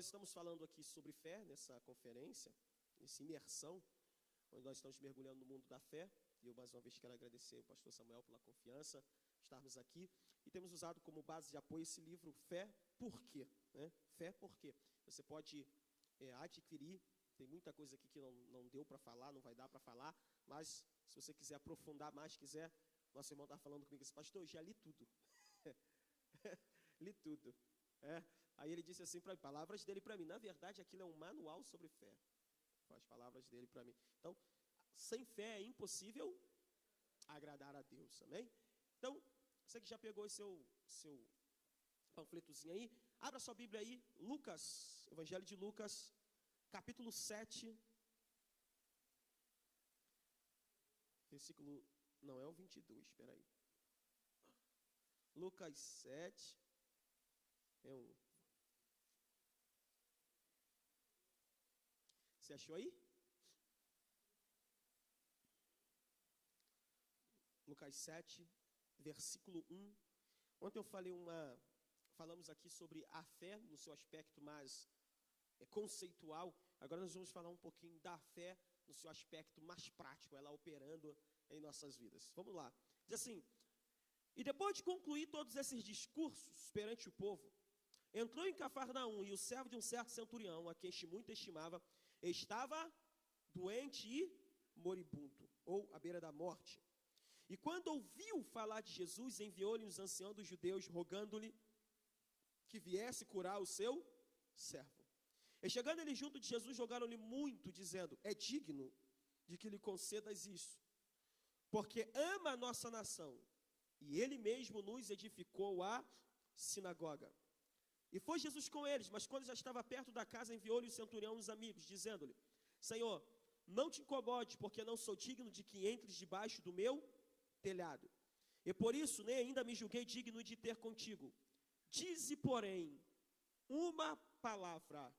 Nós estamos falando aqui sobre fé nessa conferência, nessa imersão, onde nós estamos mergulhando no mundo da fé. E eu mais uma vez quero agradecer ao pastor Samuel pela confiança de estarmos aqui. E temos usado como base de apoio esse livro, Fé Por Quê? Né? Fé Por Quê? Você pode adquirir, tem muita coisa aqui que não deu para falar, não vai dar para falar, mas se você quiser aprofundar mais, quiser, nosso irmão está falando comigo assim, pastor, eu já li tudo. Li tudo. Aí ele disse assim para mim, palavras dele para mim, na verdade aquilo é um manual sobre fé. As palavras dele para mim. Então, sem fé é impossível agradar a Deus, amém? Então, você que já pegou o seu panfletozinho aí, abra sua Bíblia aí, Lucas, Evangelho de Lucas, capítulo 7, versículo, não é o 22, espera aí. Lucas 7, Você achou aí? Lucas 7, versículo 1. Ontem eu falamos aqui sobre a fé no seu aspecto mais conceitual. Agora nós vamos falar um pouquinho da fé no seu aspecto mais prático, ela operando em nossas vidas. Vamos lá. Diz assim, e depois de concluir todos esses discursos perante o povo, entrou em Cafarnaum e o servo de um certo centurião, a quem muito estimava, estava doente e moribundo, ou à beira da morte. E quando ouviu falar de Jesus, enviou-lhe os anciãos dos judeus, rogando-lhe que viesse curar o seu servo. E chegando ele junto de Jesus, rogaram-lhe muito, dizendo, é digno de que lhe concedas isso, porque ama a nossa nação, e ele mesmo nos edificou a sinagoga. E foi Jesus com eles, mas quando já estava perto da casa, enviou-lhe o centurião uns amigos, dizendo-lhe, Senhor, não te incomodes, porque não sou digno de que entres debaixo do meu telhado. E por isso nem ainda me julguei digno de ter contigo. Dize, porém, uma palavra,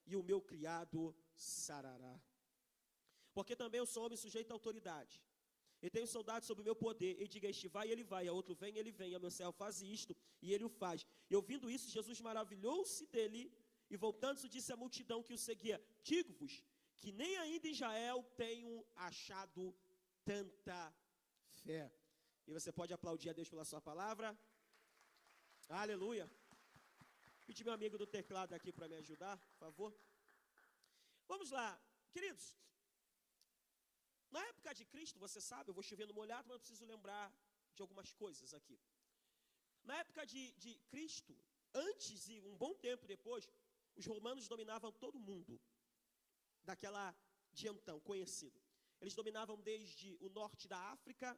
e o meu criado sarará. Porque também eu sou homem sujeito à autoridade. E tenho soldados sob o meu poder, e diga a este vai, e ele vai, a outro vem, ele vem, a meu servo faz isto, e ele o faz. E ouvindo isso, Jesus maravilhou-se dele, e voltando-se disse à multidão que o seguia, digo-vos, que nem ainda em Israel tenho achado tanta fé. E você pode aplaudir a Deus pela sua palavra. Aleluia. Pedi meu amigo do teclado aqui para me ajudar, por favor. Vamos lá, queridos. Na época de Cristo, você sabe, eu vou chover no molhado, mas eu preciso lembrar de algumas coisas aqui. Na época de Cristo, antes e um bom tempo depois, os romanos dominavam todo o mundo, de então, conhecido. Eles dominavam desde o norte da África,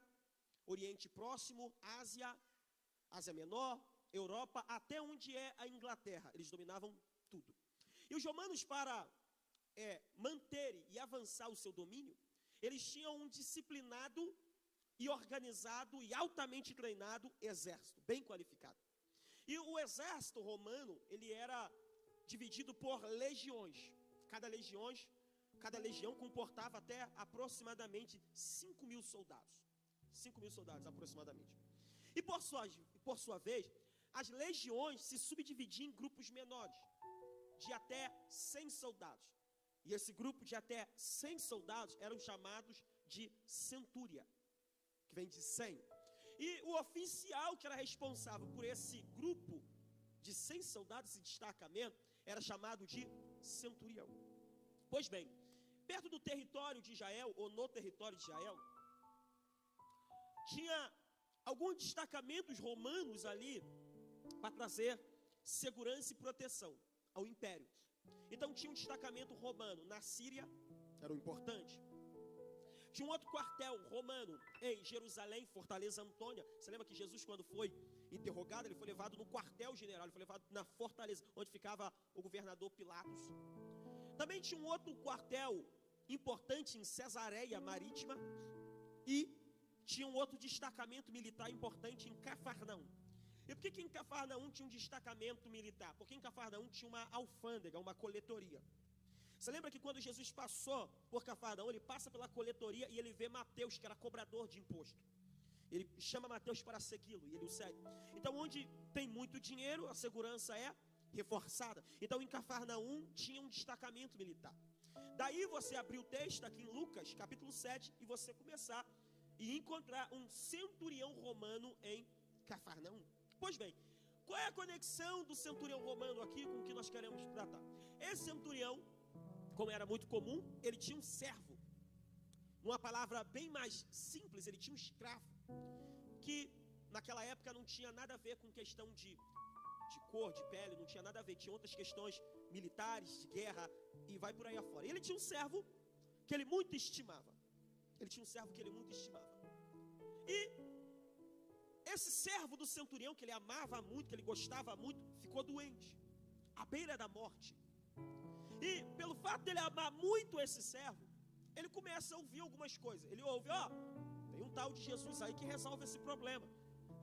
Oriente Próximo, Ásia Menor, Europa, até onde é a Inglaterra. Eles dominavam tudo. E os romanos, para manterem e avançar o seu domínio, eles tinham um disciplinado e organizado e altamente treinado exército, bem qualificado. E o exército romano, ele era dividido por legiões. Cada legião comportava até aproximadamente 5.000 soldados. 5.000 soldados aproximadamente. E por sua vez, as legiões se subdividiam em grupos menores, de até 100 soldados. E esse grupo de até 100 soldados eram chamados de centúria, que vem de 100. E o oficial que era responsável por esse grupo de 100 soldados, esse destacamento, era chamado de centurião. Pois bem, perto do território de Israel, ou no território de Israel, tinha alguns destacamentos romanos ali para trazer segurança e proteção ao império. Então tinha um destacamento romano na Síria, era o importante. Tinha um outro quartel romano em Jerusalém, Fortaleza Antônia. Você lembra que Jesus, quando foi interrogado, ele foi levado no quartel general, ele foi levado na fortaleza, onde ficava o governador Pilatos. Também tinha um outro quartel importante em Cesareia Marítima. E tinha um outro destacamento militar importante em Cafarnaum. E por que em Cafarnaum tinha um destacamento militar? Porque em Cafarnaum tinha uma alfândega, uma coletoria. Você lembra que quando Jesus passou por Cafarnaum, ele passa pela coletoria e ele vê Mateus, que era cobrador de imposto. Ele chama Mateus para segui-lo e ele o segue. Então, onde tem muito dinheiro, a segurança é reforçada. Então, em Cafarnaum tinha um destacamento militar. Daí você abrir o texto aqui em Lucas, capítulo 7, e você começar e encontrar um centurião romano em Cafarnaum. Pois bem, qual é a conexão do centurião romano aqui com o que nós queremos tratar? Esse centurião, como era muito comum, ele tinha um servo. Uma palavra bem mais simples, ele tinha um escravo, que naquela época não tinha nada a ver com questão de cor, de pele, não tinha nada a ver, tinha outras questões militares, de guerra, e vai por aí afora. E ele tinha um servo que ele muito estimava. E esse servo do centurião, que ele amava muito, que ele gostava muito, ficou doente, à beira da morte. E pelo fato dele amar muito esse servo, ele começa a ouvir algumas coisas. Ele ouve, tem um tal de Jesus aí que resolve esse problema.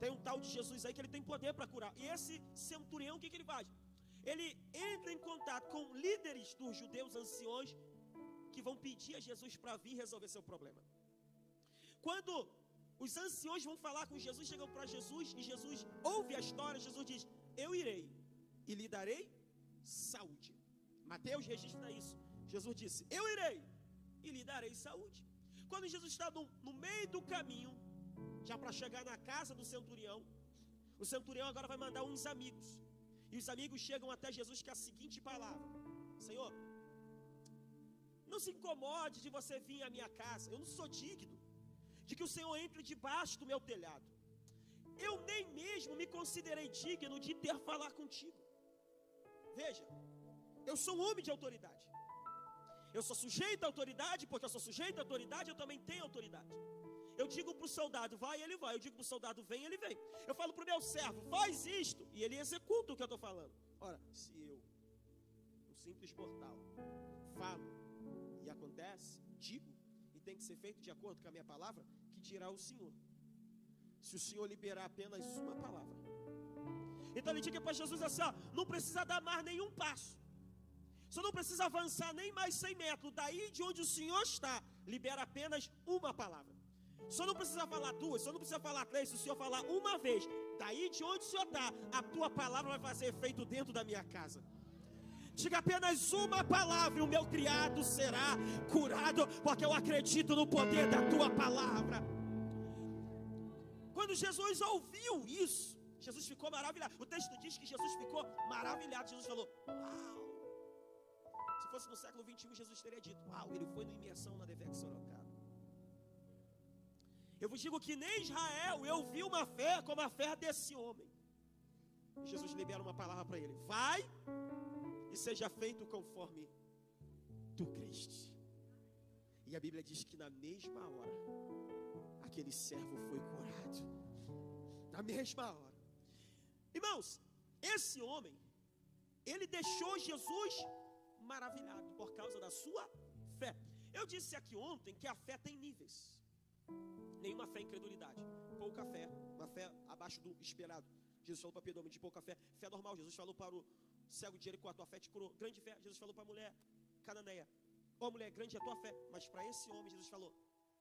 Tem um tal de Jesus aí que ele tem poder para curar. E esse centurião, o que ele faz? Ele entra em contato com líderes dos judeus anciões que vão pedir a Jesus para vir resolver seu problema. Quando os anciões vão falar com Jesus, chegam para Jesus e Jesus ouve a história. Jesus diz: eu irei e lhe darei saúde. Mateus registra isso. Jesus disse: eu irei e lhe darei saúde. Quando Jesus está no meio do caminho, já para chegar na casa do centurião, o centurião agora vai mandar uns amigos. E os amigos chegam até Jesus com a seguinte palavra: Senhor, não se incomode de você vir à minha casa. Eu não sou digno de que o Senhor entre debaixo do meu telhado. Eu nem mesmo me considerei digno de ter falar contigo. Veja, eu sou um homem de autoridade. Eu sou sujeito à autoridade, porque eu sou sujeito à autoridade, eu também tenho autoridade. Eu digo para o soldado, vai, ele vai. Eu digo para o soldado, vem, ele vem. Eu falo para o meu servo, faz isto, e ele executa o que eu estou falando. Ora, se eu, um simples mortal, falo e acontece, digo, e tem que ser feito de acordo com a minha palavra, que dirá o Senhor? Se o Senhor liberar apenas uma palavra. Então ele diga para Jesus assim, não precisa dar mais nenhum passo. Você não precisa avançar nem mais 100 metros. Daí de onde o Senhor está, libera apenas uma palavra. Só não precisa falar duas, só não precisa falar três. Se o Senhor falar uma vez, daí de onde o Senhor está, a tua palavra vai fazer efeito dentro da minha casa. Diga apenas uma palavra e o meu criado será curado, porque eu acredito no poder da tua palavra. Quando Jesus ouviu isso, Jesus ficou maravilhado. O texto diz que Jesus ficou maravilhado. Jesus falou, uau. Se fosse no século 21, Jesus teria dito, uau, ele foi na imersão na Devec Sorocaba. Eu vos digo que nem Israel eu vi uma fé como a fé desse homem. E Jesus libera uma palavra para ele, vai e seja feito conforme tu creste. E a Bíblia diz que na mesma hora aquele servo foi curado. Na mesma hora. Irmãos, esse homem, ele deixou Jesus maravilhado por causa da sua fé. Eu disse aqui ontem que a fé tem níveis. Nenhuma fé é incredulidade. Pouca fé, uma fé abaixo do esperado. Jesus falou para Pedro, homem de pouca fé. Fé normal, Jesus falou para o cego de Jericó, a tua fé te curou. Grande fé, Jesus falou para a mulher cananeia, mulher, grande é a tua fé. Mas para esse homem, Jesus falou,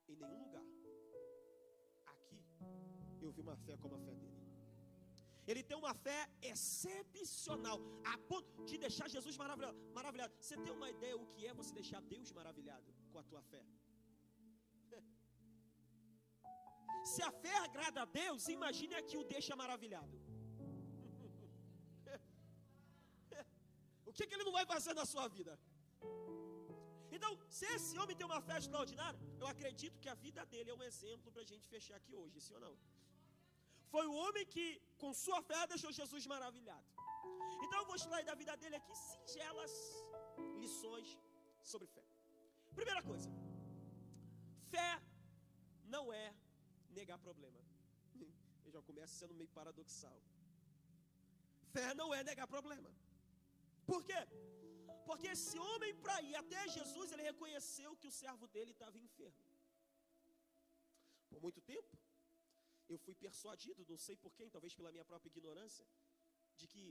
em nenhum lugar aqui eu vi uma fé como a fé dele. Ele tem uma fé excepcional, a ponto de deixar Jesus maravilhado. Você tem uma ideia o que é você deixar Deus maravilhado com a tua fé? Se a fé agrada a Deus, imagine a que o deixa maravilhado. O que ele não vai fazer na sua vida? Então, se esse homem tem uma fé extraordinária, eu acredito que a vida dele é um exemplo para a gente fechar aqui hoje, sim ou não? Foi o homem que, com sua fé, deixou Jesus maravilhado. Então, eu vou extrair da vida dele aqui singelas lições sobre fé. Primeira coisa, fé não é negar problema. Eu já começo sendo meio paradoxal. Fé não é negar problema. Por quê? Porque esse homem, para ir até Jesus, ele reconheceu que o servo dele estava enfermo. Por muito tempo, eu fui persuadido, não sei por quem, talvez pela minha própria ignorância, de que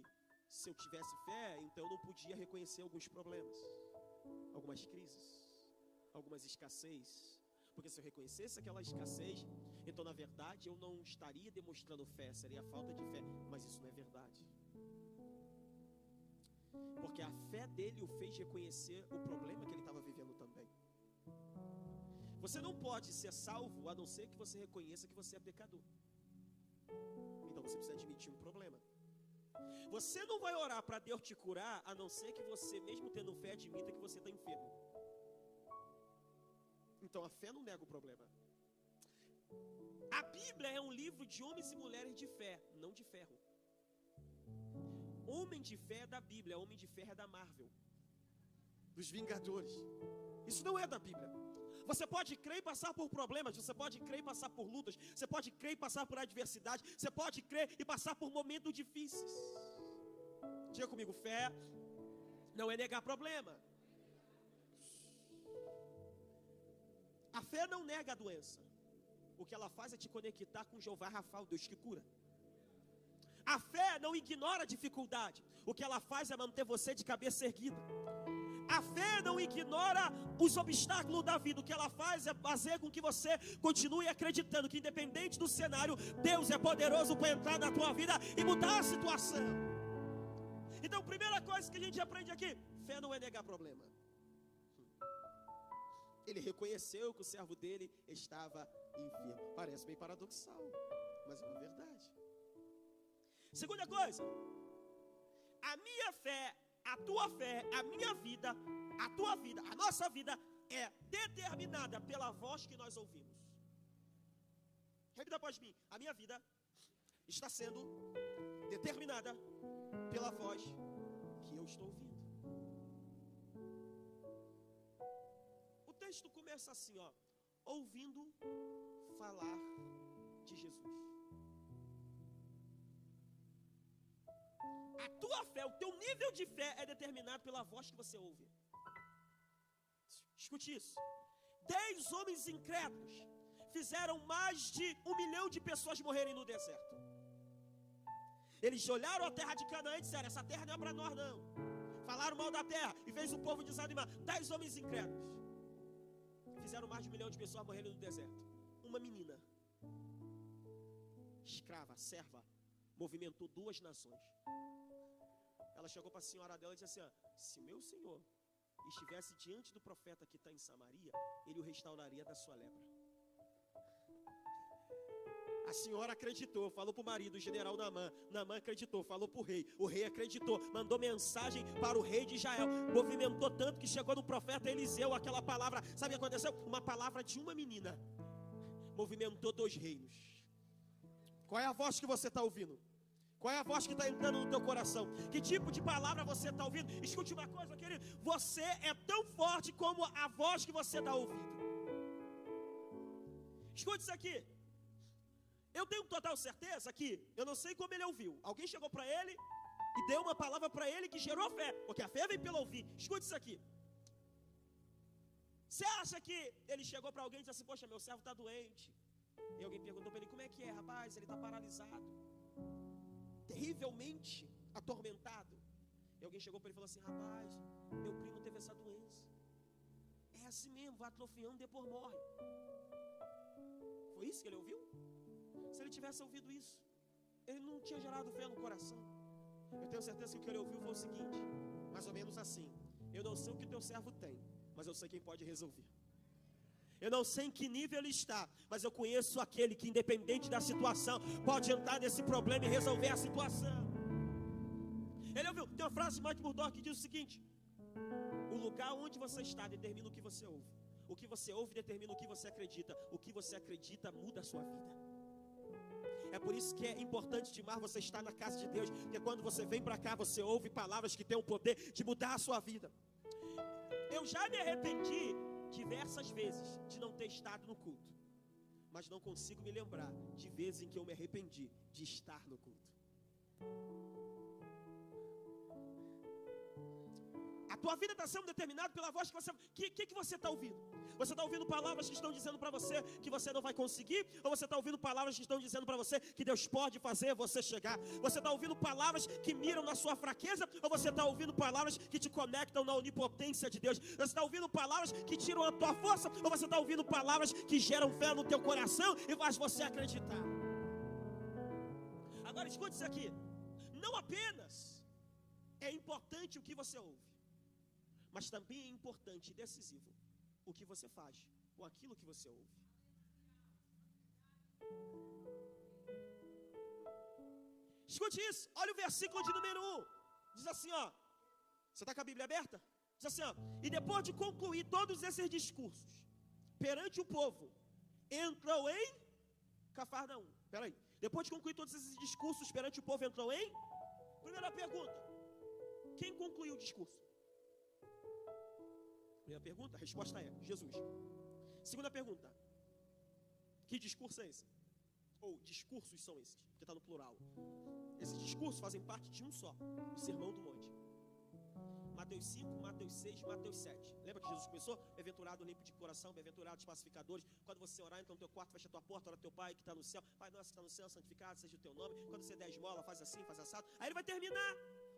se eu tivesse fé, então eu não podia reconhecer alguns problemas, algumas crises, algumas escassez. Porque se eu reconhecesse aquela escassez, Então, na verdade, eu não estaria demonstrando fé, seria falta de fé. Mas isso não é verdade. Porque a fé dele o fez reconhecer o problema que ele estava vivendo também. Você não pode ser salvo a não ser que você reconheça que você é pecador. Então você precisa admitir um problema. Você não vai orar para Deus te curar a não ser que você, mesmo tendo fé, admita que você está enfermo. Então a fé não nega o problema. A Bíblia é um livro de homens e mulheres de fé, não de ferro. Homem de fé é da Bíblia, homem de ferro é da Marvel, dos Vingadores. Isso não é da Bíblia. Você pode crer e passar por problemas, você pode crer e passar por lutas, você pode crer e passar por adversidade, você pode crer e passar por momentos difíceis. Diga comigo, fé não é negar problema. A fé não nega a doença. O que ela faz é te conectar com Jeová Rafa, o Deus que cura. A fé não ignora a dificuldade. O que ela faz é manter você de cabeça erguida. A fé não ignora os obstáculos da vida. O que ela faz é fazer com que você continue acreditando que, independente do cenário, Deus é poderoso para entrar na tua vida e mudar a situação. Então, primeira coisa que a gente aprende aqui: fé não é negar problema. Ele reconheceu que o servo dele estava enfermo. Parece bem paradoxal, mas é uma verdade. Segunda coisa: a minha fé, a tua fé, a minha vida, a tua vida, a nossa vida é determinada pela voz que nós ouvimos. Repita após mim: a minha vida está sendo determinada pela voz que eu estou ouvindo. O texto começa assim, ó: ouvindo falar de Jesus. A tua fé, o teu nível de fé é determinado pela voz que você ouve. Escute isso. 10 homens incrédulos fizeram mais de 1 milhão de pessoas morrerem no deserto. Eles olharam a terra de Canaã e disseram: essa terra não é para nós não. Falaram mal da terra e fez o povo desanimar. 10 homens incrédulos fizeram mais de 1 milhão de pessoas morrerem no deserto. Uma menina, escrava, serva, movimentou 2 nações. Ela chegou para a senhora dela e disse assim: ó, se meu senhor estivesse diante do profeta que está em Samaria, ele o restauraria da sua lepra. A senhora acreditou, falou para o marido, o general Naamã. Naamã acreditou, falou para o rei acreditou, mandou mensagem para o rei de Israel, movimentou tanto que chegou no profeta Eliseu aquela palavra. Sabe o que aconteceu? Uma palavra de uma menina movimentou 2 reinos. Qual é a voz que você está ouvindo? Qual é a voz que está entrando no teu coração? Que tipo de palavra você está ouvindo? Escute uma coisa, querido: você é tão forte como a voz que você está ouvindo. Escute isso aqui. Eu tenho total certeza que, eu não sei como ele ouviu. Alguém chegou para ele e deu uma palavra para ele que gerou fé, porque a fé vem pelo ouvir. Escute isso aqui. Você acha que ele chegou para alguém e disse assim: poxa, meu servo está doente? E alguém perguntou para ele: como é que é, rapaz? Ele está paralisado, terrivelmente atormentado. E alguém chegou para ele e falou assim: rapaz, meu primo teve essa doença. É assim mesmo, vai atrofiando, depois morre. Foi isso que ele ouviu? Se ele tivesse ouvido isso, ele não tinha gerado fé no coração. Eu tenho certeza que o que ele ouviu foi o seguinte, mais ou menos assim: eu não sei o que o teu servo tem, mas eu sei quem pode resolver. Eu não sei em que nível ele está, mas eu conheço aquele que, independente da situação, pode entrar nesse problema e resolver a situação. Ele ouviu. Tem uma frase de Mike Murdock que diz o seguinte: o lugar onde você está determina o que você ouve. O que você ouve determina o que você acredita. O que você acredita muda a sua vida. É por isso que é importante demais você estar na casa de Deus, porque quando você vem para cá, você ouve palavras que têm o poder de mudar a sua vida. Eu já me arrependi diversas vezes de não ter estado no culto, mas não consigo me lembrar de vezes em que eu me arrependi de estar no culto. A tua vida está sendo determinada pela voz que você... que você está ouvindo? Você está ouvindo palavras que estão dizendo para você que você não vai conseguir? Ou você está ouvindo palavras que estão dizendo para você que Deus pode fazer você chegar? Você está ouvindo palavras que miram na sua fraqueza? Ou você está ouvindo palavras que te conectam na onipotência de Deus? Você está ouvindo palavras que tiram a tua força? Ou você está ouvindo palavras que geram fé no teu coração e faz você acreditar? Agora escute isso aqui. Não apenas é importante o que você ouve, mas também é importante e decisivo o que você faz com aquilo que você ouve. Escute isso, olha o versículo de número 1. Diz assim, ó. Você está com a Bíblia aberta? Diz assim, ó. E depois de concluir todos esses discursos perante o povo, entrou em Cafarnaum. Peraí. Depois de concluir todos esses discursos perante o povo, entrou em... Primeira pergunta. Quem concluiu o discurso? Primeira pergunta, a resposta é Jesus. Segunda pergunta. Que discurso é esse? Ou discursos são esses? Porque está no plural. Esses discursos fazem parte de um só, o Sermão do Monte. Mateus 5, Mateus 6, Mateus 7. Lembra que Jesus começou? Bem-aventurado o limpo de coração, bem-aventurado os pacificadores. Quando você orar, então no teu quarto, fecha a tua porta, ora teu Pai que está no céu. Pai nosso que está no céu, santificado seja o teu nome. Quando você der esmola, faz assim, faz assado. Aí ele vai terminar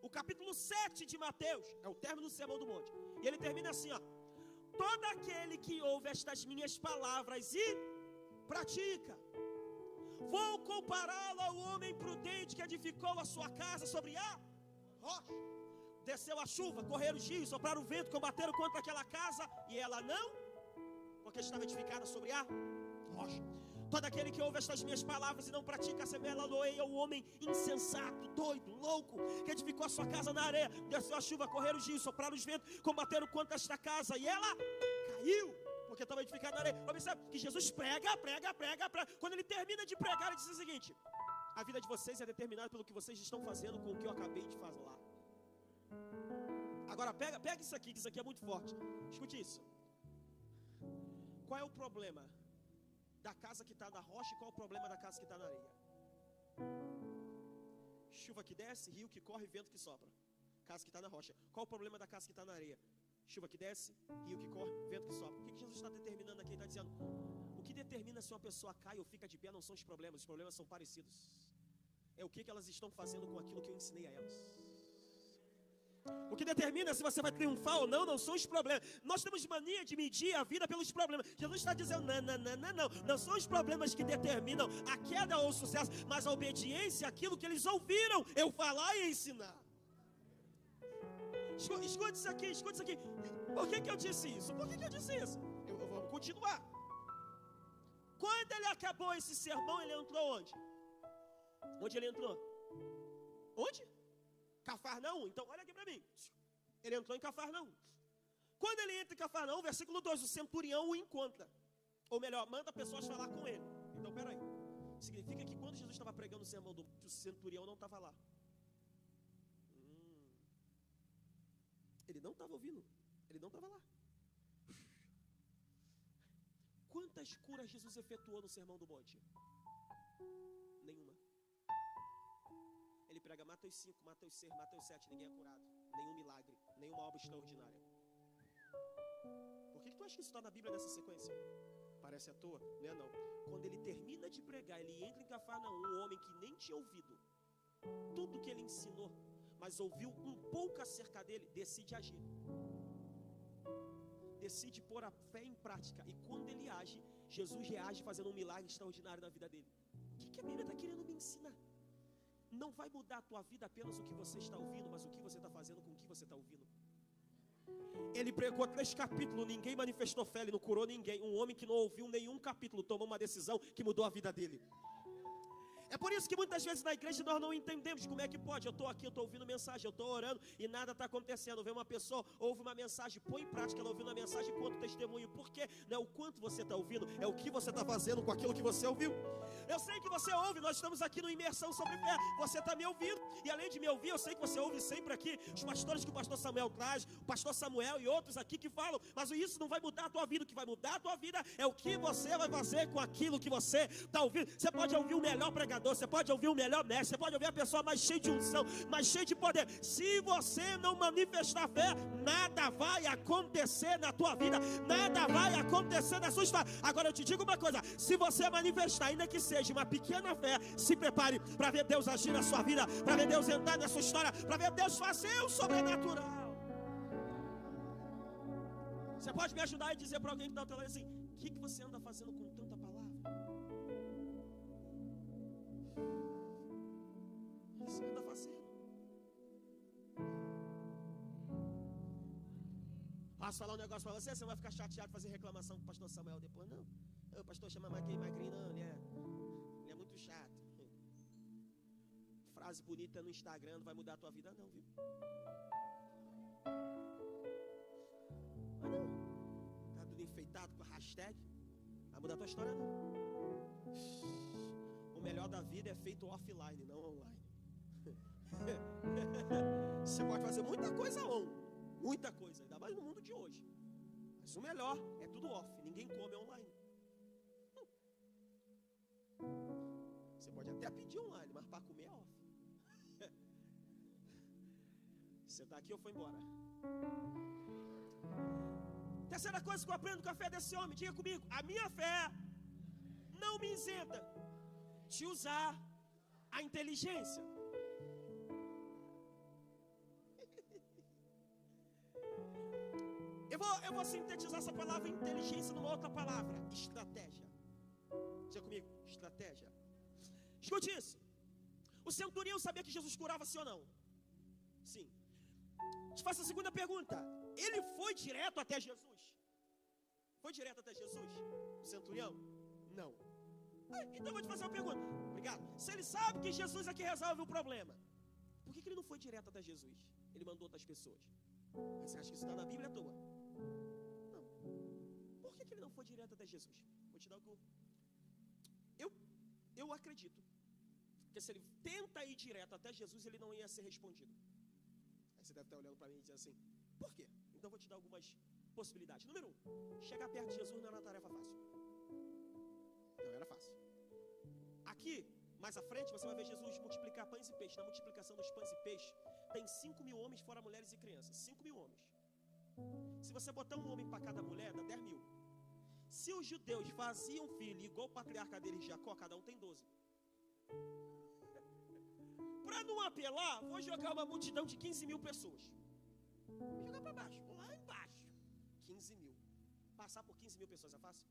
o capítulo 7 de Mateus. É o término do Sermão do Monte. E ele termina assim, ó. Todo aquele que ouve estas minhas palavras e pratica, vou compará-lo ao homem prudente que edificou a sua casa sobre a rocha. Desceu a chuva, correram os rios, sopraram o vento, combateram contra aquela casa, e ela não, porque estava edificada sobre a rocha. Todo aquele que ouve estas minhas palavras e não pratica, assemelha-lo-ei ao homem insensato, doido, louco, que edificou a sua casa na areia. Desceu a chuva, correram os rios, sopraram os ventos, combateram contra esta casa, e ela caiu, porque estava edificada na areia. Observe que Jesus prega. Quando ele termina de pregar, ele diz o seguinte: a vida de vocês é determinada pelo que vocês estão fazendo com o que eu acabei de falar. Agora pega isso aqui, que isso aqui é muito forte. Escute isso. Qual é o problema da casa que está na rocha e qual é o problema da casa que está na areia? Chuva que desce, rio que corre, vento que sopra. Casa que está na rocha. Qual o problema da casa que está na areia? Chuva que desce, rio que corre, vento que sopra. O que Jesus está determinando aqui? Ele está dizendo: o que determina se uma pessoa cai ou fica de pé não são os problemas são parecidos. É o que elas estão fazendo com aquilo que eu ensinei a elas. O que determina se você vai triunfar ou não são os problemas. Nós temos mania de medir a vida pelos problemas. Jesus está dizendo, não são os problemas que determinam a queda ou o sucesso, mas a obediência àquilo que eles ouviram eu falar e ensinar. Escute isso aqui. Por que eu disse isso? Vamos continuar. Quando ele acabou esse sermão, ele entrou onde? Onde ele entrou? Onde? Cafarnaum. Então olha aqui para mim. Ele entrou em Cafarnaum. Quando ele entra em Cafarnaum, versículo 2, o centurião o encontra. Ou melhor, manda pessoas falar com ele. Então peraí. Significa que quando Jesus estava pregando o sermão do monte, o centurião não estava lá. Ele não estava ouvindo. Ele não estava lá. Quantas curas Jesus efetuou no sermão do monte? Nenhuma. Ele prega Mateus 5, Mateus 6, Mateus 7, ninguém é curado. Nenhum milagre, nenhuma obra extraordinária. Por que tu acha que isso está na Bíblia nessa sequência? Parece à toa, né? Não. Quando ele termina de pregar, ele entra em Cafarnaum, um homem que nem tinha ouvido tudo que ele ensinou, mas ouviu um pouco acerca dele, decide agir. Decide pôr a fé em prática. E quando ele age, Jesus reage fazendo um milagre extraordinário na vida dele. O que a Bíblia está querendo me ensinar? Não vai mudar a tua vida apenas o que você está ouvindo, mas o que você está fazendo com o que você está ouvindo. Ele pregou 3 capítulos, ninguém manifestou fé, ele não curou ninguém. Um homem que não ouviu nenhum capítulo tomou uma decisão que mudou a vida dele. É por isso que muitas vezes na igreja nós não entendemos como é que pode. Eu estou aqui, eu estou ouvindo mensagem, eu estou orando e nada está acontecendo. Vem uma pessoa, ouve uma mensagem, põe em prática, ela ouviu uma mensagem, conta o testemunho. Por quê? Não é o quanto você está ouvindo, é o que você está fazendo com aquilo que você ouviu. Eu sei que você ouve, nós estamos aqui no Imersão sobre Fé. Você está me ouvindo e além de me ouvir, eu sei que você ouve sempre aqui os pastores que o pastor Samuel traz, o pastor Samuel e outros aqui que falam. Mas isso não vai mudar a tua vida. O que vai mudar a tua vida é o que você vai fazer com aquilo que você está ouvindo. Você pode ouvir o melhor pregador, pregador, você pode ouvir o melhor mestre, você pode ouvir a pessoa mais cheia de unção, mais cheia de poder. Se você não manifestar fé, nada vai acontecer na tua vida, nada vai acontecer na sua história. Agora eu te digo uma coisa: se você manifestar, ainda que seja uma pequena fé, se prepare para ver Deus agir na sua vida, para ver Deus entrar na sua história, para ver Deus fazer o sobrenatural. Você pode me ajudar e dizer para alguém que está ao teu lado assim: o que você anda fazendo com tanta palavra? O que você anda fazendo? Posso falar um negócio para você? Você não vai ficar chateado de fazer reclamação com o pastor Samuel depois, não. O pastor chama magrinho, não, ele é muito chato. Frase bonita no Instagram não vai mudar a tua vida, não, viu? Mas não. Tá tudo enfeitado com a hashtag, vai mudar a tua história, não. O melhor da vida é feito offline, não online. Você pode fazer muita coisa on, muita coisa, ainda mais no mundo de hoje. Mas o melhor é tudo off, ninguém come online. Você pode até pedir online, mas para comer é off. Você está aqui ou foi embora? Terceira coisa que eu aprendo com a fé desse homem, diga comigo: a minha fé não me isenta de usar a inteligência. Eu vou sintetizar essa palavra inteligência numa outra palavra: estratégia. Diga comigo: estratégia. Escute isso. O centurião sabia que Jesus curava, sim ou não? Sim. Te faço a segunda pergunta: ele foi direto até Jesus? Foi direto até Jesus? O centurião? Não. Então eu vou te fazer uma pergunta. Obrigado. Se ele sabe que Jesus é que resolve o problema, por que ele não foi direto até Jesus? Ele mandou outras pessoas. Mas você acha que isso está na Bíblia à toa? Não. Por que ele não foi direto até Jesus? Vou te dar algo. Eu acredito que se ele tenta ir direto até Jesus, ele não ia ser respondido. Aí você deve estar olhando para mim e dizendo assim: por quê? Então eu vou te dar algumas possibilidades. Número 1, chegar perto de Jesus não era uma tarefa fácil. Não era fácil. Aqui, mais à frente, você vai ver Jesus multiplicar pães e peixes. Na multiplicação dos pães e peixes, tem 5.000 homens, fora mulheres e crianças. 5.000 homens. Se você botar um homem para cada mulher, dá 10.000. Se os judeus faziam filho igual o patriarca deles, Jacó, cada um tem 12. Para não apelar, vou jogar uma multidão de 15.000 pessoas. Vou jogar para baixo, vou lá embaixo. 15.000. Passar por 15.000 pessoas é fácil?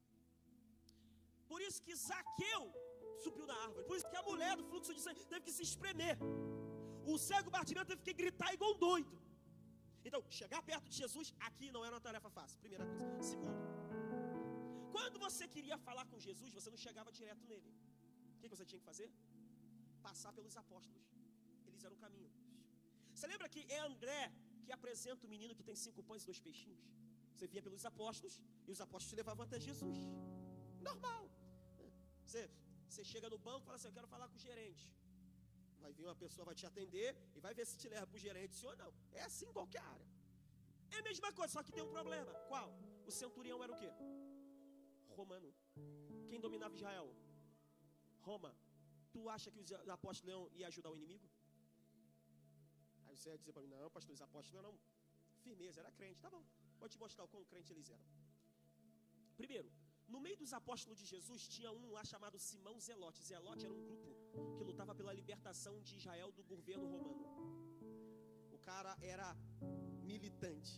Por isso que Zaqueu subiu na árvore. Por isso que a mulher do fluxo de sangue teve que se espremer. O cego Bartimeu teve que gritar igual um doido. Então, chegar perto de Jesus aqui não era uma tarefa fácil. Primeira coisa. Segundo, quando você queria falar com Jesus, você não chegava direto nele. O que você tinha que fazer? Passar pelos apóstolos. Eles eram o caminho. Você lembra que é André que apresenta o menino que tem 5 pães e 2 peixinhos? Você vinha pelos apóstolos e os apóstolos te levavam até Jesus. Normal. Você chega no banco e fala assim: eu quero falar com o gerente. Vai vir uma pessoa, vai te atender e vai ver se te leva para o gerente, sim ou não. É assim em qualquer área. É a mesma coisa, só que tem um problema. Qual? O centurião era o quê? Romano. Quem dominava Israel? Roma. Tu acha que os apóstolos iam ajudar o inimigo? Aí você ia dizer para mim: não, pastor, os apóstolos eram firmeza, era crente. Tá bom, vou te mostrar o quão crente eles eram. Primeiro, no meio dos apóstolos de Jesus, tinha um lá chamado Simão Zelote. Zelote era um grupo que lutava pela libertação de Israel do governo romano. O cara era militante.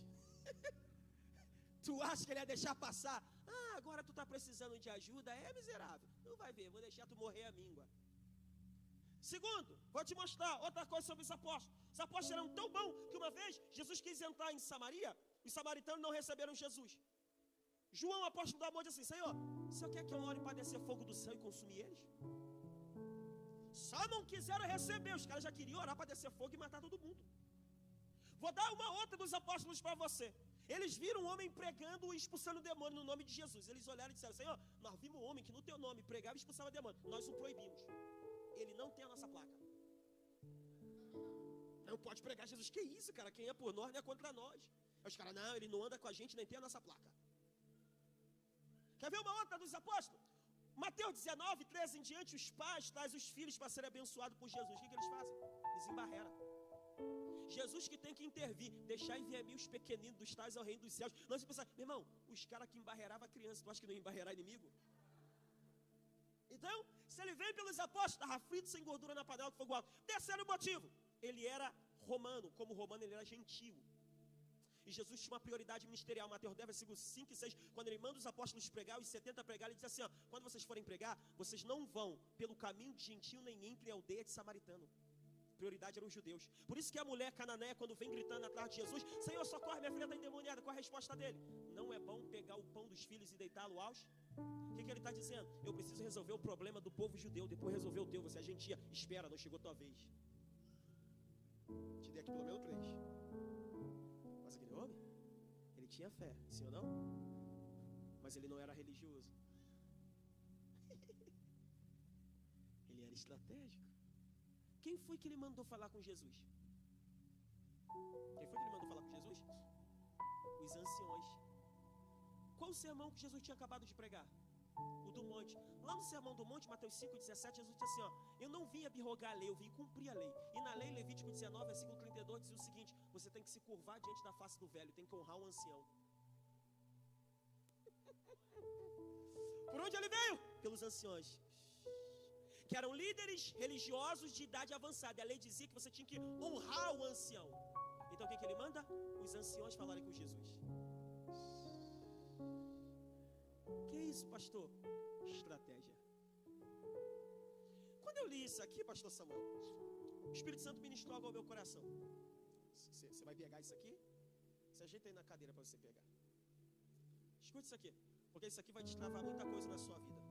Tu acha que ele ia deixar passar? Ah, agora tu tá precisando de ajuda? É, miserável. Não vai ver, vou deixar tu morrer a míngua. Segundo, vou te mostrar outra coisa sobre os apóstolos. Os apóstolos eram tão bons que uma vez Jesus quis entrar em Samaria, os samaritanos não receberam Jesus. João, apóstolo do amor, disse assim: Senhor, o Senhor quer que eu ore para descer fogo do céu e consumir eles? Só não quiseram receber, os caras já queriam orar para descer fogo e matar todo mundo. Vou dar uma outra dos apóstolos para você. Eles viram um homem pregando e expulsando o demônio no nome de Jesus. Eles olharam e disseram: Senhor, nós vimos um homem que no teu nome pregava e expulsava demônio. Nós o proibimos. Ele não tem a nossa placa. Não pode pregar Jesus. Que isso, cara? Quem é por nós não é contra nós. Os caras: não, ele não anda com a gente, nem tem a nossa placa. Quer ver uma outra dos apóstolos? Mateus 19, 13 em diante, os pais trazem os filhos para serem abençoados por Jesus. O que eles fazem? Eles embarreram. Jesus que tem que intervir, deixar e vir a mim os pequeninos dos tais ao reino dos céus. Não se pensar, meu irmão, os caras que embarreiravam a criança, tu acha que não ia embarrear inimigo? Então, se ele vem pelos apóstolos, estava frito sem gordura na panela do fogo alto. Terceiro motivo, ele era romano, como romano ele era gentio. E Jesus tinha uma prioridade ministerial. Mateus 10, versículos 5 e 6, quando ele manda os apóstolos pregar, os 70 pregar, ele diz assim, ó, quando vocês forem pregar, vocês não vão pelo caminho de gentio, nem entrem em aldeia de samaritano. Prioridade eram os judeus. Por isso que a mulher cananeia, quando vem gritando atrás de Jesus, Senhor, socorre, minha filha está endemoniada. Qual a resposta dele? Não é bom pegar o pão dos filhos e deitá-lo aos... O que ele está dizendo? Eu preciso resolver o problema do povo judeu, depois resolver o teu. Você é gentia, espera, não chegou a tua vez. Te dei aqui pelo menos 3. Mas aquele homem, ele tinha fé, sim ou não? Mas ele não era religioso. Ele era estratégico. Quem foi que ele mandou falar com Jesus? Quem foi que ele mandou falar com Jesus? Os anciões. Qual o sermão que Jesus tinha acabado de pregar? O do monte. Lá no sermão do monte, Mateus 5,17, Jesus disse assim, ó, eu não vim abrogar a lei, eu vim cumprir a lei. E na lei, Levítico 19, versículo 32, diz o seguinte, você tem que se curvar diante da face do velho, tem que honrar o ancião. Por onde ele veio? Pelos anciões, que eram líderes religiosos de idade avançada. E a lei dizia que você tinha que honrar o ancião. Então o que ele manda? Os anciões falarem com Jesus. Que isso, pastor? Estratégia. Quando eu li isso aqui, pastor Samuel, o Espírito Santo ministrou algo ao meu coração. Você vai pegar isso aqui? Se ajeita aí na cadeira para você pegar. Escute isso aqui, porque isso aqui vai destravar muita coisa na sua vida.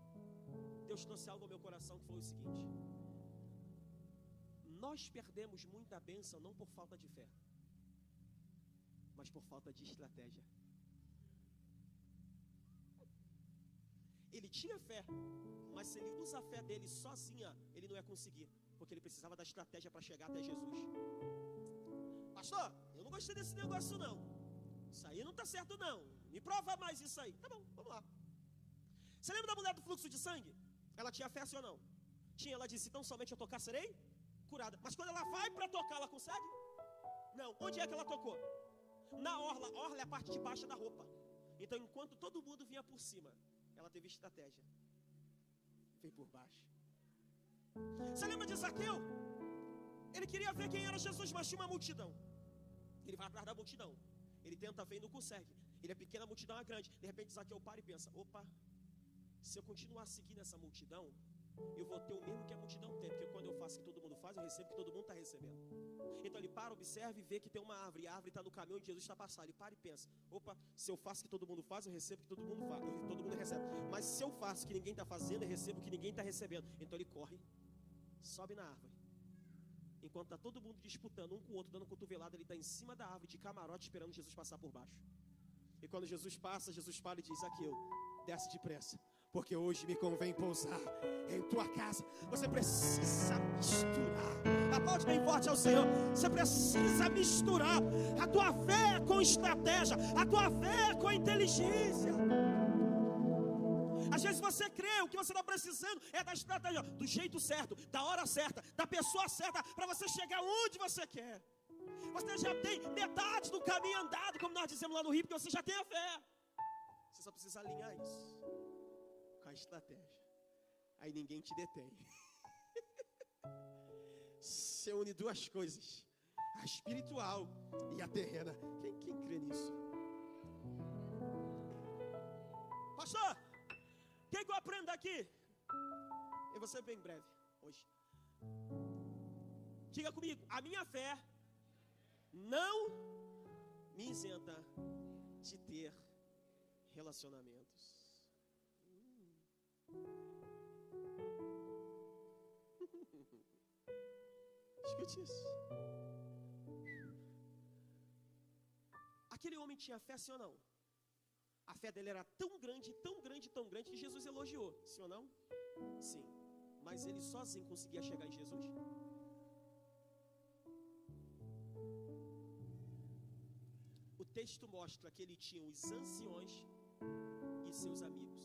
Deus trouxe algo ao meu coração que foi o seguinte: nós perdemos muita bênção não por falta de fé, mas por falta de estratégia. Ele tinha fé, mas se ele usa a fé dele sozinha, ele não ia conseguir, porque ele precisava da estratégia para chegar até Jesus. Pastor, eu não gostei desse negócio não, isso aí não está certo não, me prova mais isso aí. Tá bom, vamos lá. Você lembra da mulher do fluxo de sangue? Ela tinha fé, sim ou não? Tinha, ela disse, então somente eu tocar serei curada. Mas quando ela vai para tocar, ela consegue? Não, onde é que ela tocou? Na orla. Orla é a parte de baixo da roupa. Então enquanto todo mundo vinha por cima, ela teve estratégia, veio por baixo. Você lembra de Zaqueu? Ele queria ver quem era Jesus, mas tinha uma multidão. Ele vai atrás da multidão, ele tenta ver e não consegue. Ele é pequeno, a multidão é grande. De repente Zaqueu para e pensa, opa, se eu continuar seguindo essa multidão, eu vou ter o mesmo que a multidão tem, porque quando eu faço o que todo mundo faz, eu recebo o que todo mundo está recebendo. Então ele para, observa e vê que tem uma árvore, e a árvore está no caminho onde Jesus está passando. Ele para e pensa, opa, se eu faço o que todo mundo faz, eu recebo o que todo mundo faz, todo mundo recebe. Mas se eu faço o que ninguém está fazendo, eu recebo o que ninguém está recebendo. Então ele corre, sobe na árvore. Enquanto está todo mundo disputando um com o outro, dando cotovelada, ele está em cima da árvore de camarote, esperando Jesus passar por baixo. E quando Jesus passa, Jesus para e diz, Zaqueu, desce depressa, porque hoje me convém pousar em tua casa. Você precisa misturar. Aplaude bem forte ao Senhor. Você precisa misturar a tua fé com estratégia, a tua fé com inteligência. Às vezes você crê, o que você está precisando é da estratégia, do jeito certo, da hora certa, da pessoa certa, para você chegar onde você quer. Você já tem metade do caminho andado, como nós dizemos lá no Rio, porque você já tem a fé. Você só precisa alinhar isso com a estratégia. Aí ninguém te detém. Você une duas coisas, a espiritual e a terrena. Quem crê nisso? Pastor, o que eu aprendo aqui? Eu vou ser bem breve hoje. Diga comigo, a minha fé não me isenta de ter relacionamentos. Escute isso. Aquele homem tinha fé, sim ou não? A fé dele era tão grande, tão grande, tão grande, que Jesus elogiou, sim ou não? Sim. Mas ele sozinho conseguia chegar em Jesus? O texto mostra que ele tinha os anciões e seus amigos.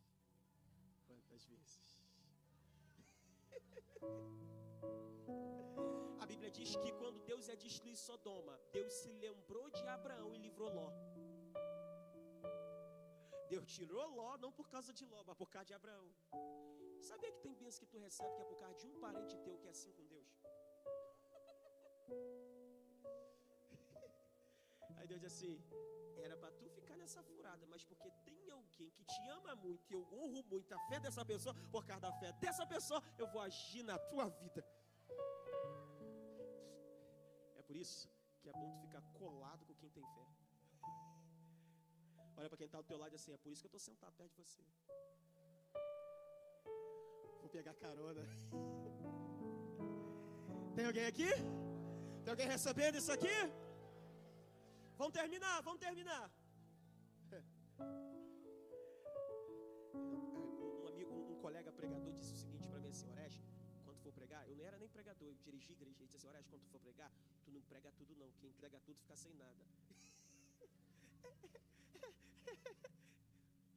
das vezes. A Bíblia diz que quando Deus ia destruir Sodoma, Deus se lembrou de Abraão e livrou Ló. Deus tirou Ló não por causa de Ló, mas por causa de Abraão. Sabia que tem bênção que tu recebe que é por causa de um parente teu que é assim com Deus? Aí Deus diz assim, era para tu ficar nessa furada, mas porque tem alguém que te ama muito e eu honro muito a fé dessa pessoa, por causa da fé dessa pessoa, eu vou agir na tua vida. É por isso que é bom tu ficar colado com quem tem fé. Olha para quem está ao teu lado assim, é por isso que eu estou sentado perto de você. Vou pegar carona. Tem alguém aqui? Tem alguém recebendo isso aqui? Vamos terminar, vamos terminar. Um colega pregador disse o seguinte para mim assim, Oreste, quando for pregar, eu não era nem pregador, eu dirigi a igreja, ele disse assim, Oreste, quando tu for pregar, tu não prega tudo não, quem entrega tudo fica sem nada.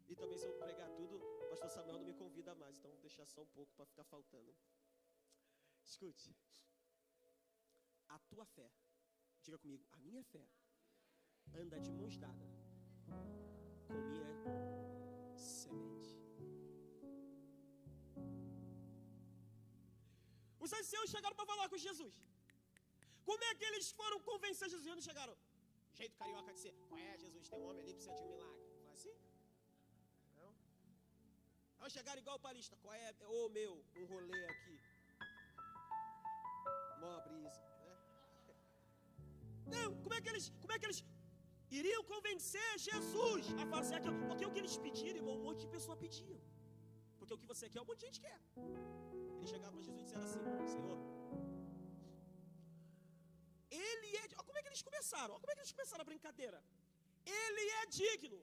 E também se eu pregar tudo, o pastor Samuel não me convida mais, então vou deixar só um pouco para ficar faltando. Escute, a tua fé, diga comigo, a minha fé anda de mãos dadas com minha semente. Os anciãos chegaram para falar com Jesus. Como é que eles foram convencer Jesus? Eles não chegaram, jeito carioca de ser, qual é, Jesus, tem um homem ali que precisa de um milagre. Foi assim? Não. Não chegaram igual o palista, qual é, ô meu, um rolê aqui. Mó brisa, né? Não, como é que eles iriam convencer Jesus a fazer aquilo? Porque o que eles pediram, irmão, um monte de pessoa pedia. Porque o que você quer, um monte de gente quer. Eles chegaram para Jesus e disseram assim, Senhor, Ele é... Olha como é que eles começaram, olha como é que eles começaram a brincadeira. Ele é digno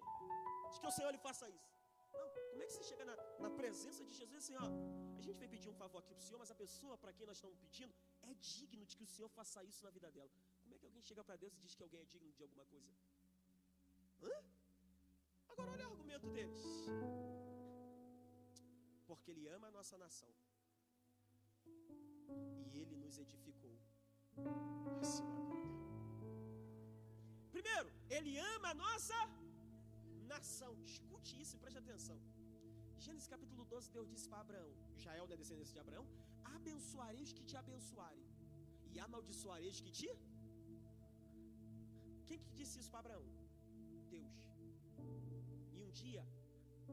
de que o Senhor lhe faça isso. Não, como é que você chega na presença de Jesus e assim, ó, a gente veio pedir um favor aqui para o Senhor, mas a pessoa para quem nós estamos pedindo é digno de que o Senhor faça isso na vida dela. Como é que alguém chega para Deus e diz que alguém é digno de alguma coisa? Hã? Agora olha o argumento deles. Porque Ele ama a nossa nação. E Ele nos edificou a sinagoga. Primeiro, Ele ama a nossa nação. Escute isso e preste atenção. Gênesis capítulo 12, Deus disse para Abraão, Israel não é descendência de Abraão, abençoarei os que te abençoarem e amaldiçoarei os que te... Quem que disse isso para Abraão? Deus. E um dia,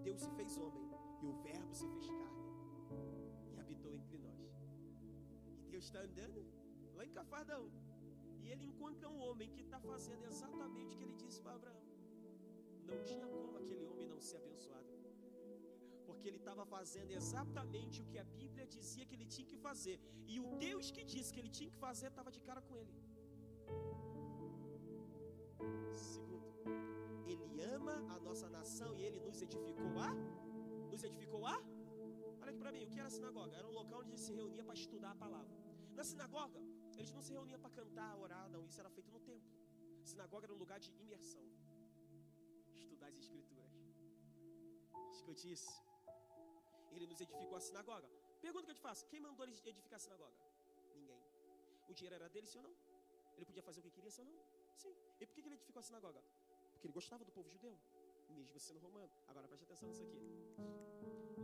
Deus se fez homem e o verbo se fez carne e habitou entre nós. E Deus está andando lá em Cafarnaum e Ele encontra um homem que está fazendo exatamente o que Ele disse para Abraão. Não tinha como aquele homem não ser abençoado, porque ele estava fazendo exatamente o que a Bíblia dizia que ele tinha que fazer, e o Deus que disse que ele tinha que fazer estava de cara com ele. Segundo, Ele ama a nossa nação e Ele nos edificou olha aqui para mim, o que era a sinagoga? Era um local onde eles se reuniam para estudar a palavra. Na sinagoga, eles não se reuniam para cantar, orar, não, isso era feito no templo. A sinagoga era um lugar de imersão, estudar as escrituras. Escute isso. Ele nos edificou a sinagoga. Pergunta que eu te faço, quem mandou ele edificar a sinagoga? Ninguém. O dinheiro era dele, sim ou não? Ele podia fazer o que queria, sim ou não? Sim. E por que ele edificou a sinagoga? Porque ele gostava do povo judeu, mesmo sendo romano. Agora preste atenção nisso aqui.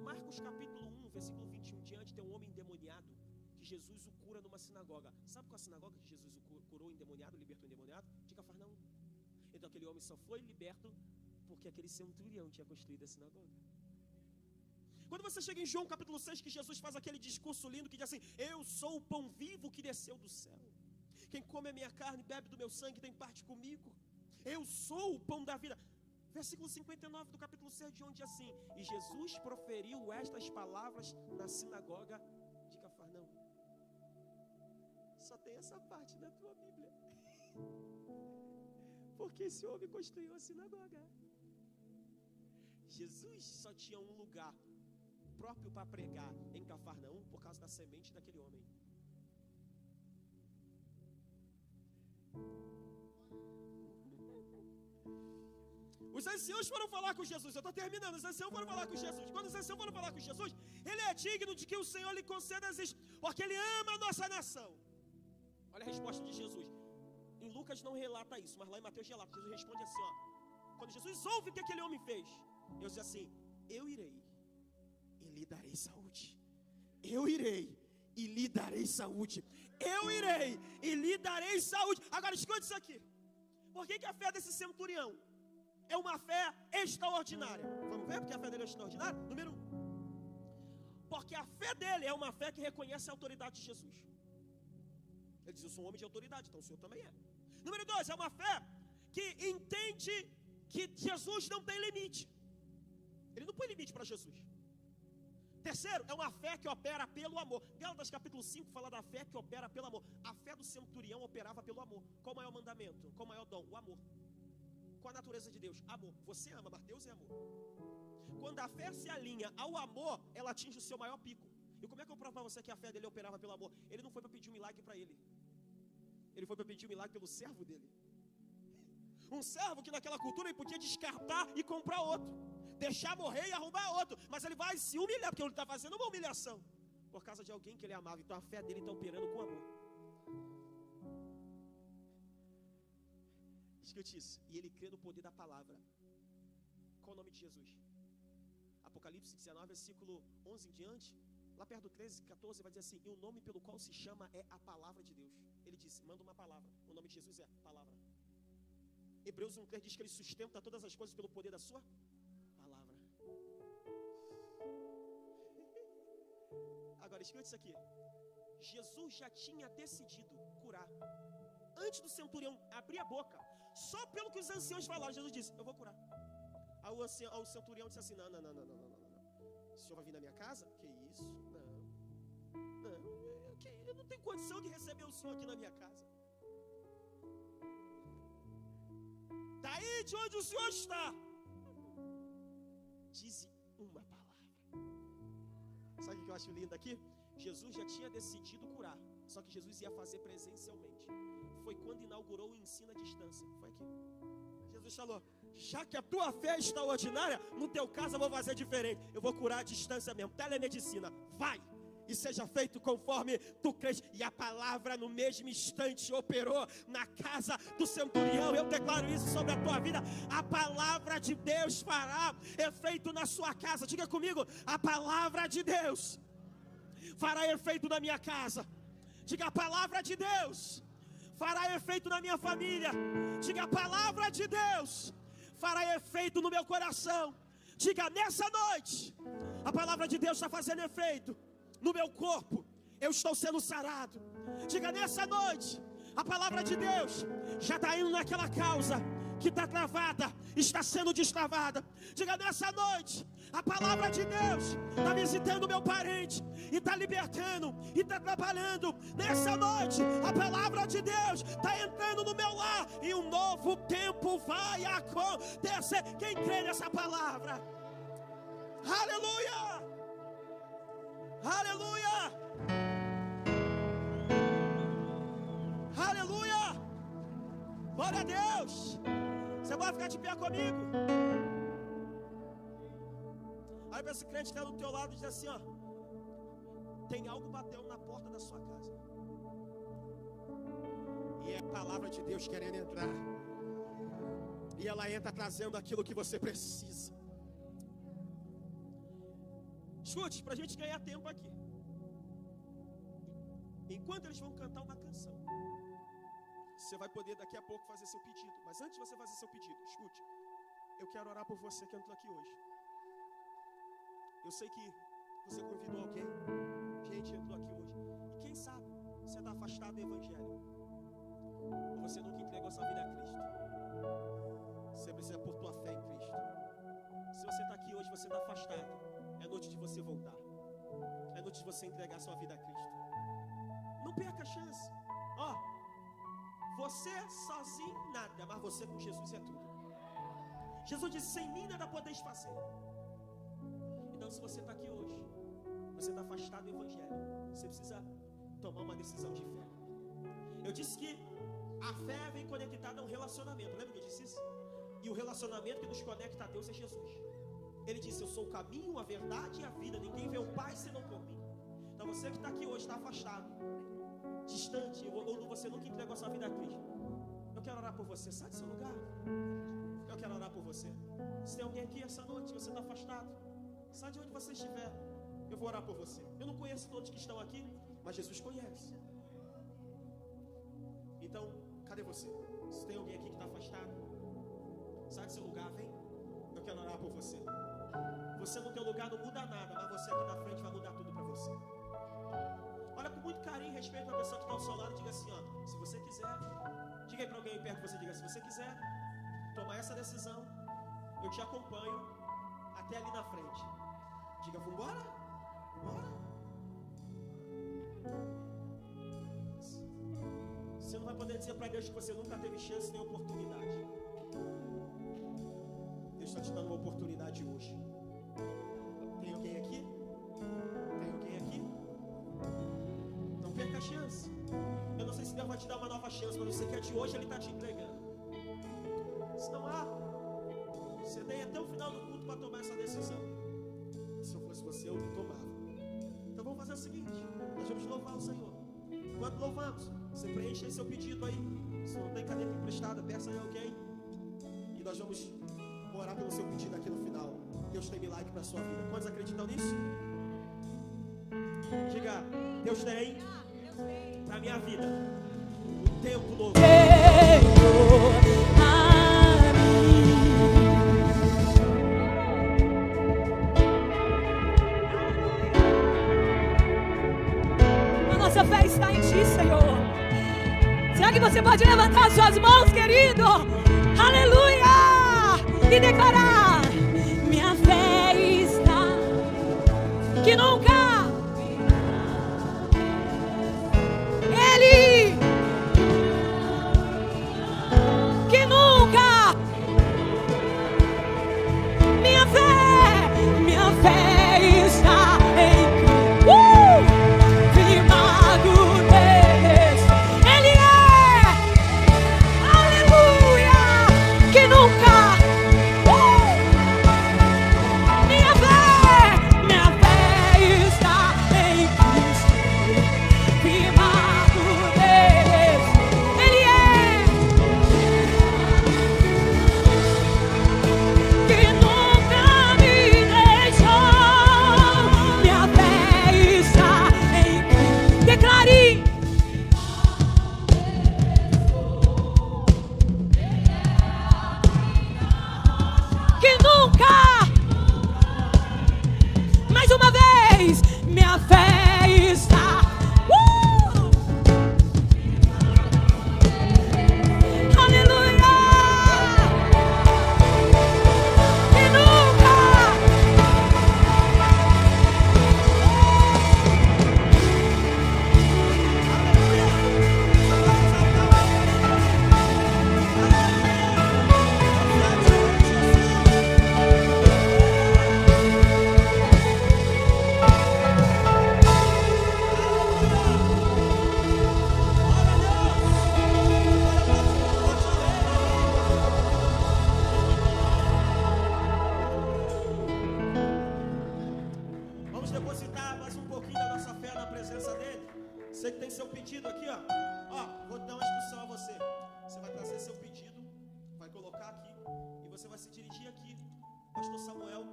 Marcos capítulo 1, versículo 21 diante, tem um homem endemoniado que Jesus o cura numa sinagoga. Sabe qual a sinagoga que Jesus o curou endemoniado, libertou endemoniado? De Cafarnaum. Então aquele homem só foi liberto porque aquele centurião tinha construído a sinagoga. Quando você chega em João capítulo 6, que Jesus faz aquele discurso lindo que diz assim, eu sou o pão vivo que desceu do céu. Quem come a minha carne e bebe do meu sangue tem parte comigo. Eu sou o pão da vida. Versículo 59 do capítulo 6 de João diz assim, e Jesus proferiu estas palavras na sinagoga de Cafarnaum. Só tem essa parte na tua Bíblia. Porque esse homem construiu a sinagoga. Jesus só tinha um lugar próprio para pregar em Cafarnaum por causa da semente daquele homem. Os anciãos foram falar com Jesus. Eu estou terminando. Os anciãos foram falar com Jesus. Quando os anciãos foram falar com Jesus, ele é digno de que o Senhor lhe conceda as porque ele ama a nossa nação. Olha a resposta de Jesus. Em Lucas não relata isso, mas lá em Mateus relata. Jesus responde assim, ó. Quando Jesus ouve o que aquele homem fez, Deus diz assim: eu irei e lhe darei saúde. Eu irei e lhe darei saúde. Eu irei e lhe darei saúde. Agora escute isso aqui. Por que a fé desse centurião é uma fé extraordinária? Vamos ver porque a fé dele é extraordinária? Número 1. Porque a fé dele é uma fé que reconhece a autoridade de Jesus. Ele diz: eu sou um homem de autoridade, então o Senhor também é. Número 2, é uma fé que entende que Jesus não tem limite. Ele não põe limite para Jesus. Terceiro, é uma fé que opera pelo amor. Gálatas capítulo 5 fala da fé que opera pelo amor. A fé do centurião operava pelo amor. Qual o maior mandamento? Qual o maior dom? O amor. Qual a natureza de Deus? Amor. Você ama, mas Deus é amor. Quando a fé se alinha ao amor, ela atinge o seu maior pico. E como é que eu provo para você que a fé dele operava pelo amor? Ele não foi para pedir um milagre para ele. Ele foi para pedir um milagre pelo servo dele. Um servo que naquela cultura ele podia descartar e comprar outro. Deixar morrer e arrumar outro. Mas ele vai se humilhar, porque ele está fazendo uma humilhação por causa de alguém que ele amava. Então a fé dele está operando com amor. Escute isso. E ele crê no poder da palavra. Qual o nome de Jesus? Apocalipse 19, versículo 11 em diante. Lá perto do 13, 14, vai dizer assim: e o nome pelo qual se chama é a palavra de Deus. Ele disse: manda uma palavra. O nome de Jesus é palavra. Hebreus 1,3 diz que ele sustenta todas as coisas pelo poder da sua palavra. Agora escute isso aqui. Jesus já tinha decidido curar. Antes do centurião abrir a boca, só pelo que os anciãos falaram, Jesus disse: eu vou curar. Aí o centurião disse assim: não. O senhor vai vir na minha casa? Que isso? Não, eu não tenho condição de receber o senhor aqui na minha casa. Daí de onde o senhor está, dize uma palavra. Sabe o que eu acho lindo aqui? Jesus já tinha decidido curar, só que Jesus ia fazer presencialmente. Foi quando inaugurou o ensino à distância. Foi aqui. Jesus falou: já que a tua fé é extraordinária, no teu caso eu vou fazer diferente. Eu vou curar à distância mesmo. Telemedicina, vai! E seja feito conforme tu crês. E a palavra no mesmo instante operou na casa do centurião. Eu declaro isso sobre a tua vida. A palavra de Deus fará efeito na sua casa. Diga comigo: a palavra de Deus fará efeito na minha casa. Diga: a palavra de Deus fará efeito na minha família. Diga: a palavra de Deus fará efeito no meu coração. Diga: nessa noite a palavra de Deus está fazendo efeito no meu corpo, eu estou sendo sarado. Diga: nessa noite a palavra de Deus já está indo naquela causa que está travada, está sendo destravada. Diga: nessa noite a palavra de Deus está visitando meu parente e está libertando e está trabalhando. Nessa noite a palavra de Deus está entrando no meu lar e um novo tempo vai acontecer. Quem crê nessa palavra? Aleluia! Aleluia! Aleluia! Glória a Deus! Você vai ficar de pé comigo? Aí para esse crente que está do teu lado e diz assim: ó, tem algo batendo na porta da sua casa. E é a palavra de Deus querendo entrar. E ela entra trazendo aquilo que você precisa. Escute, para a gente ganhar tempo aqui. Enquanto eles vão cantar uma canção, você vai poder daqui a pouco fazer seu pedido. Mas antes de você fazer seu pedido, escute, eu quero orar por você que entrou aqui hoje. Eu sei que você convidou alguém, gente entrou aqui hoje. E quem sabe você está afastado do Evangelho, ou você nunca entregou sua vida a Cristo. Você precisa pôr tua fé em Cristo. Se você está aqui hoje, você está afastado, é noite de você voltar. É noite de você entregar sua vida a Cristo. Não perca a chance. Ó, você sozinho nada, mas você com Jesus é tudo. Jesus disse: sem mim nada podeis fazer. Então se você está aqui hoje, você está afastado do Evangelho, você precisa tomar uma decisão de fé. Eu disse que a fé vem conectada a um relacionamento. Lembra que eu disse isso? E o relacionamento que nos conecta a Deus é Jesus. Ele disse: eu sou o caminho, a verdade e a vida. Ninguém vê o Pai senão por mim. Então você que está aqui hoje, está afastado, distante, ou você nunca entregou a sua vida a Cristo, eu quero orar por você. Sai do seu lugar. Eu quero orar por você. Se tem alguém aqui essa noite, você está afastado, sai de onde você estiver. Eu vou orar por você. Eu não conheço todos que estão aqui, mas Jesus conhece. Então, cadê você? Se tem alguém aqui que está afastado, sai do seu lugar, vem. Eu quero orar por você. Você no teu lugar não muda nada, mas você aqui na frente vai mudar tudo para você. Olha com muito carinho e respeito a pessoa que está ao seu lado e diga assim, ó, se você quiser, diga aí para alguém perto de você, diga, se você quiser tomar essa decisão, eu te acompanho até ali na frente. Diga, vamos embora? Bora. Você não vai poder dizer para Deus que você nunca teve chance nem oportunidade. Deus está te dando uma oportunidade hoje. Tem alguém aqui? Tem alguém aqui? Não perca a chance. Eu não sei se Deus vai te dar uma nova chance, mas eu sei que a de hoje Ele está te entregando. Se não há, você tem até o final do culto para tomar essa decisão. Se eu fosse você, eu tomava. Então vamos fazer o seguinte: nós vamos louvar o Senhor. Enquanto louvamos, você preenche aí seu pedido aí. Se não tem caneta emprestada, peça aí alguém. E nós vamos orar pelo seu pedido aqui no final. Deus tem milagre para a sua vida. Quantos acreditam nisso? Diga, Deus tem para a minha vida um tempo novo. A nossa fé está em Ti, Senhor. Será que você pode levantar suas mãos, querido? Aleluia! E declarar: minha fé está que nunca Ele que nunca minha fé está em firmado Deus. Ele é, aleluia, que nunca minha fé está em Cristo, firmado Deus. Ele é, que nunca me deixou. Minha fé está em Cristo. Declare. Que nunca, mais uma vez, minha fé está. Aleluia! Que nunca. Vamos depositar mais um pouquinho da nossa fé na presença dele. Você que tem seu pedido aqui, ó. Ó, vou dar uma instrução a você. Você vai trazer seu pedido, vai colocar aqui e você vai se dirigir aqui. Pastor Samuel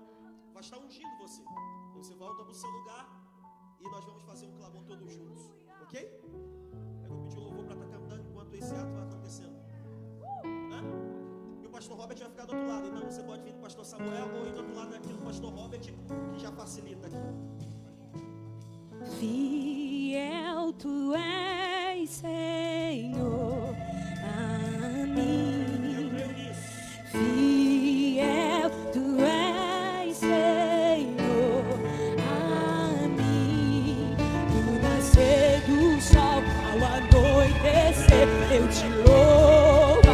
vai estar ungindo você. Você volta para o seu lugar e nós vamos fazer um clamor todos juntos, ok? Eu vou pedir o louvor para estar cantando enquanto esse ato vai acontecendo. E o pastor Robert vai ficar do outro lado. Então você pode vir do pastor Samuel ou ir do outro lado aqui do pastor Robert, que já facilita aqui. Fiel tu és, Senhor, a mim. Eu creio nisso. Fiel tu és, Senhor, a mim. Do nascer do sol ao anoitecer, eu te louvarei.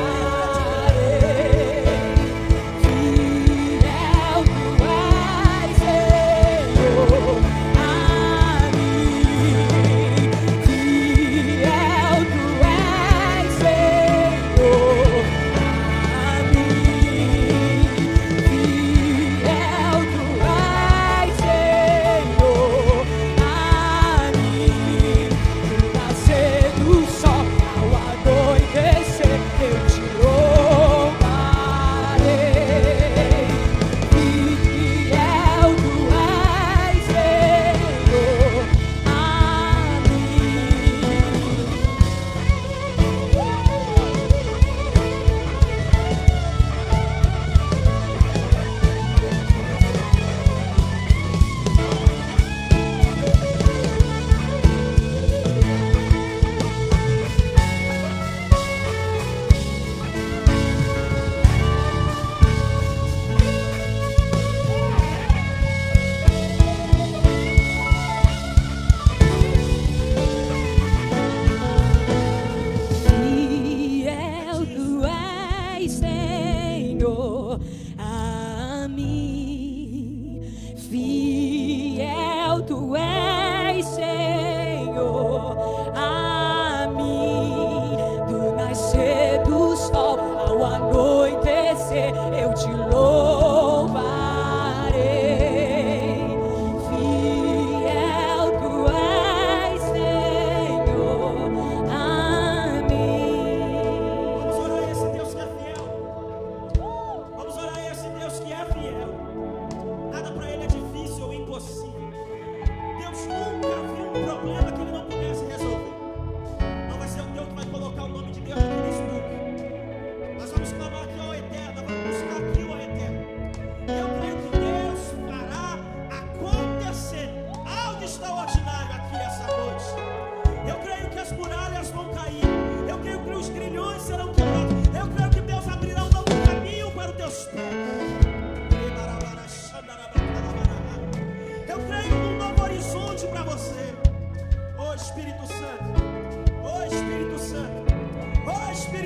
Fiel tu és, Senhor, a mim.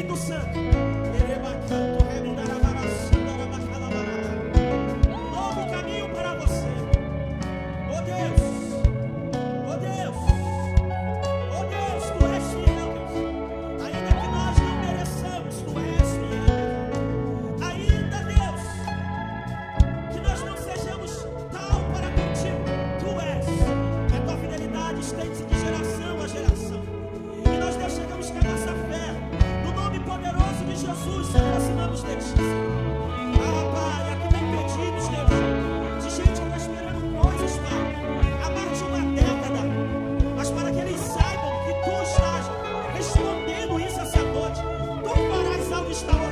Espírito Santo. Novo caminho para você. Oh Deus, oh Deus, oh Deus, tu és fiel, Deus. Ainda que nós não mereçamos, tu és fiel. Ainda, Deus, que nós não sejamos tal para contigo, tu és. E a tua fidelidade estende-se de geração a geração. E nós deixamos que a nossa fé, no nome poderoso de Jesus, se aproximamos de ti, Senhor. Ah, Pai, aqui tem pedidos, Deus, de gente que está esperando coisas, Pai, há mais de uma década, mas para que eles saibam que tu estás respondendo isso essa noite, tu farás algo extraordinário.